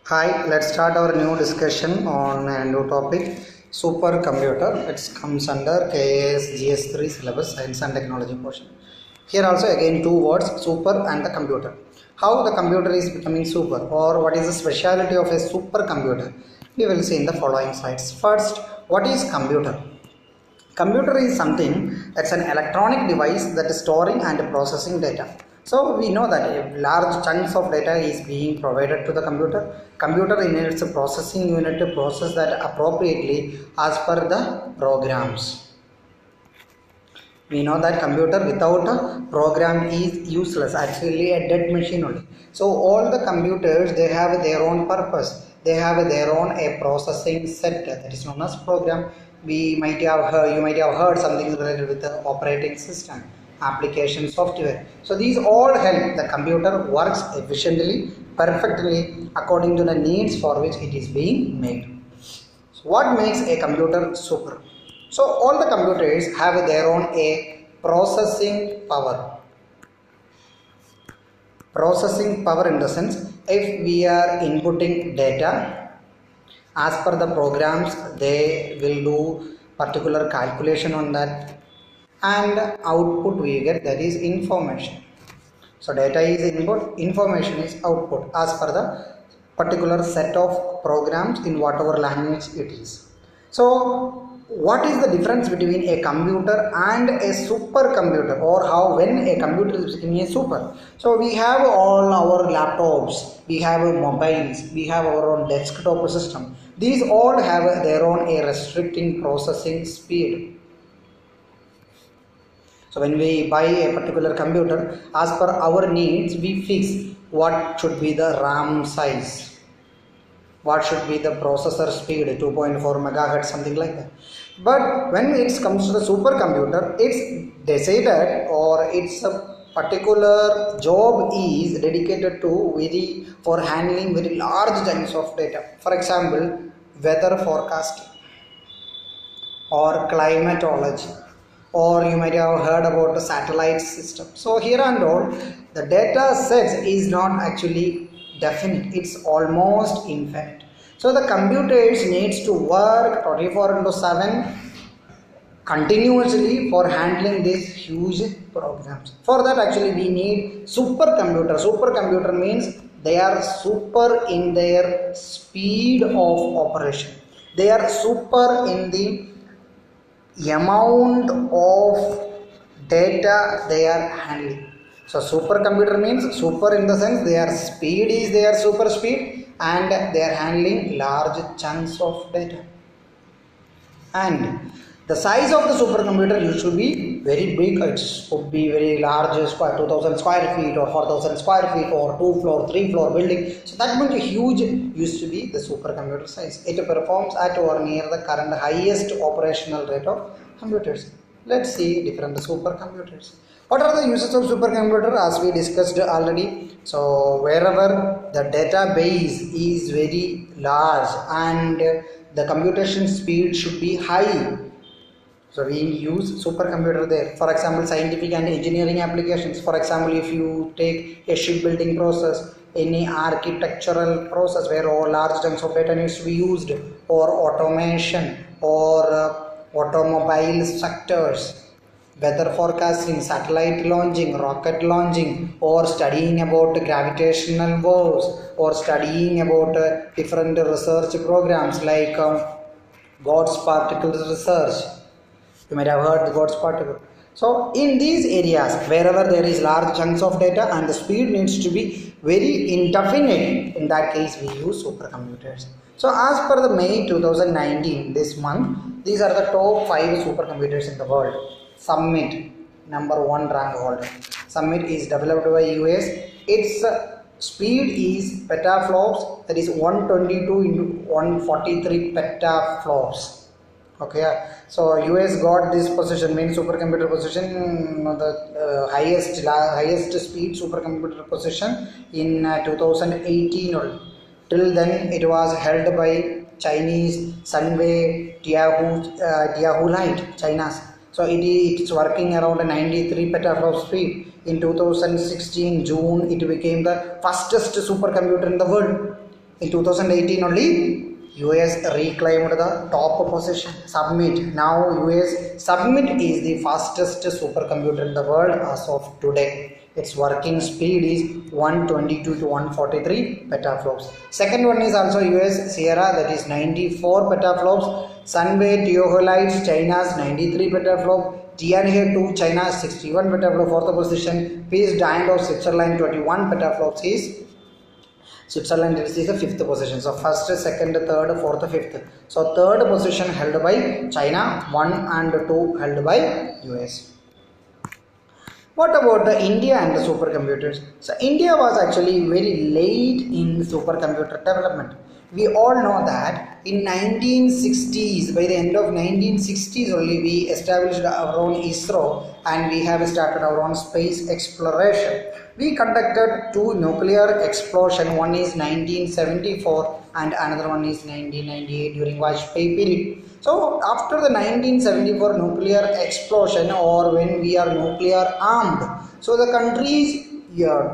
Hi, let's start our new discussion on a new topic, supercomputer. It comes under KAS GS3 syllabus, Science and Technology portion. Here also again two words, super and the computer. How the computer is becoming super, or what is the speciality of a supercomputer? We will see in the following slides. First, what is computer? Computer is something that's an electronic device that is storing and processing data. So we know that large chunks of data is being provided to the computer. Computer needs a processing unit to process that appropriately as per the programs. We know that computer without a program is useless, actually a dead machine only. So all the computers, they have their own purpose. They have their own a processing set that is known as program. You might have heard something related with the operating system, application software. So these all help the computer works efficiently, perfectly according to the needs for which it is being made. So what makes a computer super? So all the computers have their own a processing power. Processing power in the sense, if we are inputting data, as per the programs, they will do particular calculation on that, and output we get, that is information. So data is input, information is output as per the particular set of programs in whatever language it is. So what is the difference between a computer and a supercomputer, or how when a computer is becoming a super? So we have all our laptops, we have mobiles, we have our own desktop system. These all have their own a restricting processing speed. So when we buy a particular computer, as per our needs, we fix what should be the RAM size, what should be the processor speed, 2.4 megahertz, something like that. But when it comes to the supercomputer, it's decided, or it's a particular job is dedicated to for handling very large chunks of data. For example, weather forecasting or climatology, or you might have heard about the satellite system. So here and all, the data sets is not actually definite, it's almost infinite. So the computers needs to work 24/7 continuously for handling these huge programs. For that actually we need supercomputer. Supercomputer means they are super in their speed of operation. They are super in the amount of data they are handling. So supercomputer means super in the sense their speed is their super speed, and they are handling large chunks of data. And the size of the supercomputer used to be very big. It could be very large, 2000 square feet or 4000 square feet or 2-floor, 3-floor building. So that much huge used to be the supercomputer size. It performs at or near the current highest operational rate of computers. Let's see different supercomputers. What are the uses of supercomputer? As we discussed already. So wherever the database is very large and the computation speed should be high, so we use supercomputer there. For example, scientific and engineering applications. For example, if you take a shipbuilding process, any architectural process where all large chunks of data needs to be used, or automation, or automobile sectors, weather forecasting, satellite launching, rocket launching, or studying about gravitational waves, or studying about different research programs like God's particles research. You might have heard the God's particle. So in these areas, wherever there is large chunks of data and the speed needs to be very indefinite, in that case we use supercomputers. So as per the May 2019, this month, these are the top 5 supercomputers in the world. Summit, #1 rank holder. Summit is developed by US. Its speed is petaflops, that is 122 into 143 petaflops. Okay, so US got this position, means supercomputer position, the highest speed supercomputer position in 2018 only. Till then it was held by Chinese Sunway Tiahulite, China's. So it's working around 93 petaflop speed. In 2016 June, it became the fastest supercomputer in the world. In 2018 only, US reclaimed the top position. Submit. Now US Submit is the fastest supercomputer in the world as of today. Its working speed is 122 to 143 petaflops. Second one is also US Sierra, that is 94 petaflops. Sunway Teoholites, China's 93 petaflop. Tianhe 2, China 61 petaflop. Fourth position. Peace Diamond of Switzerland 21 petaflops is Switzerland is the fifth position. So first, second, third, fourth, fifth. So third position held by China, 1 and 2 held by US. What about the India and the supercomputers? So India was actually very late in supercomputer development. We all know that in 1960s, by the end of 1960s only, we established our own ISRO and we have started our own space exploration. We conducted 2 nuclear explosions. One is 1974 and another one is 1998 during Vajpayee period. So after the 1974 nuclear explosion, or when we are nuclear armed, so the countries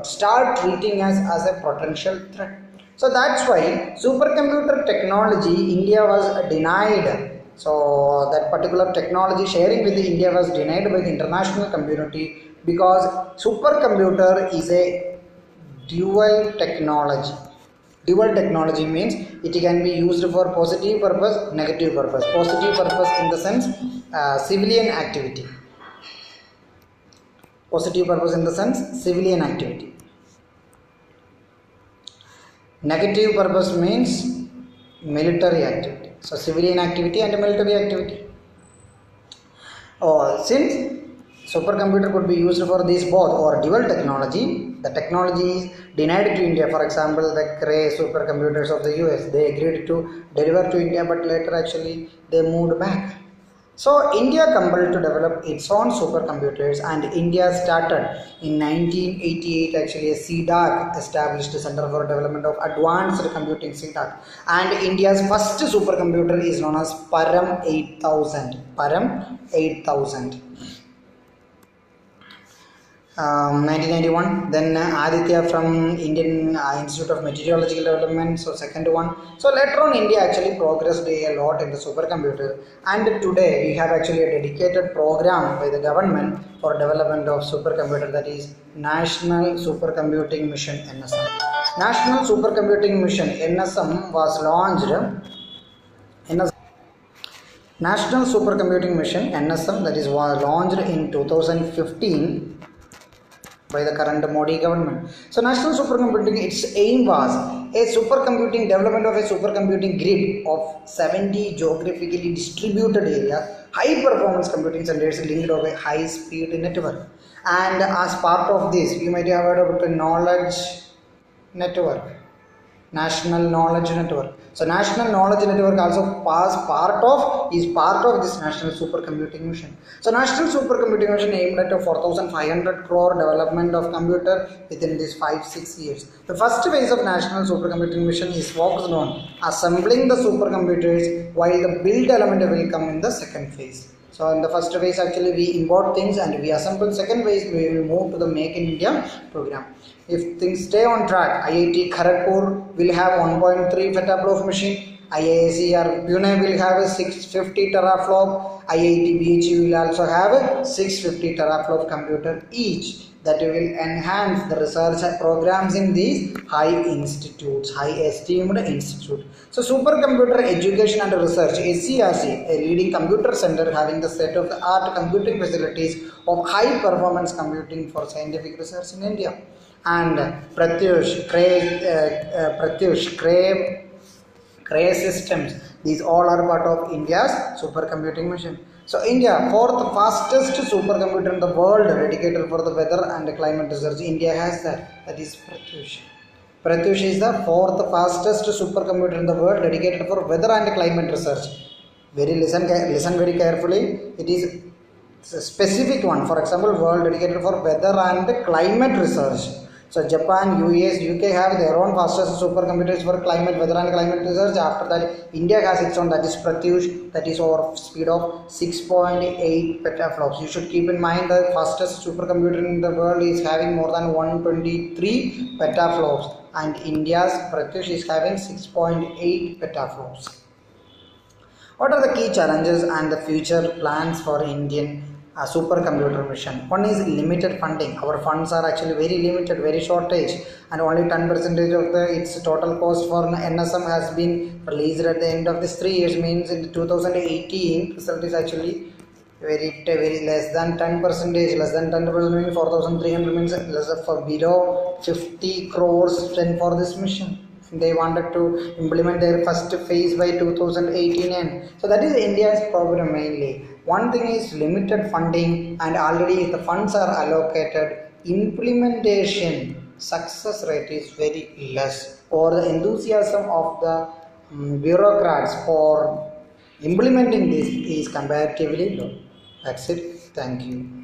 start treating us as a potential threat. So that's why supercomputer technology India was denied. So that particular technology sharing with India was denied by the international community because supercomputer is a dual technology. Dual technology means it can be used for positive purpose, negative purpose. Positive purpose in the sense civilian activity. Positive purpose in the sense civilian activity. Negative purpose means military activity. So civilian activity and military activity. Since supercomputer could be used for these both or dual technology, the technology is denied to India. For example, the Cray supercomputers of the US, they agreed to deliver to India, but later actually they moved back. So India compelled to develop its own supercomputers, and India started in 1988 actually a CDAC, established Center for Development of Advanced Computing, CDAC, and India's first supercomputer is known as PARAM 8000. PARAM 8000. 1991, then Aditya from Indian Institute of Meteorological Development, so second one. So later on India actually progressed a lot in the supercomputer, and today we have actually a dedicated program by the government for development of supercomputer, that is National Supercomputing Mission NSM. National Supercomputing Mission NSM was launched National Supercomputing Mission NSM, that is was launched in 2015 by the current Modi government. So national supercomputing, its aim was a supercomputing development of a supercomputing grid of 70 geographically distributed areas, high performance computing centers linked to a high speed network. And as part of this, you might have heard about the knowledge network, National Knowledge Network. So National Knowledge Network also is part of this National Supercomputing Mission. So National Supercomputing Mission aimed at a 4,500 crore development of computer within these 5-6 years. The first phase of National Supercomputing Mission is focused on assembling the supercomputers, while the build element will come in the second phase. So in the first phase actually we import things and we assemble. Second phase we will move to the Make in India program. If things stay on track, IIT Kharagpur will have 1.3 petaflop machine, IISER Pune will have a 650 teraflop, IIT BHU will also have a 650 teraflop computer each. That will enhance the research programs in these high institutes, high esteemed institute. So Supercomputer Education and Research, SCRC, a leading computer center having the state-of-the-art computing facilities of high performance computing for scientific research in India. And Pratyush, Cray systems, these all are part of India's supercomputing mission. So India, fourth fastest supercomputer in the world dedicated for the weather and climate research. India has that is Pratyush. Pratyush is the fourth fastest supercomputer in the world dedicated for weather and climate research. Listen very carefully. It is a specific one. For example, world dedicated for weather and climate research. So Japan, US, UK have their own fastest supercomputers for climate, weather and climate research. After that, India has its own, that is Pratyush, that is over speed of 6.8 petaflops. You should keep in mind the fastest supercomputer in the world is having more than 123 petaflops, and India's Pratyush is having 6.8 petaflops. What are the key challenges and the future plans for Indian supercomputer mission? One is limited funding. Our funds are actually very limited, very shortage, and only 10% of its total cost for NSM has been released at the end of this 3 years. Means in 2018 result is actually very less than 10%. Less than 10% means 4,300 means less for below 50 crores spent for this mission. They wanted to implement their first phase by 2018 end. So that is India's problem mainly. One thing is limited funding, and already the funds are allocated, implementation success rate is very less, or the enthusiasm of the bureaucrats for implementing this is comparatively low. That's it. Thank you.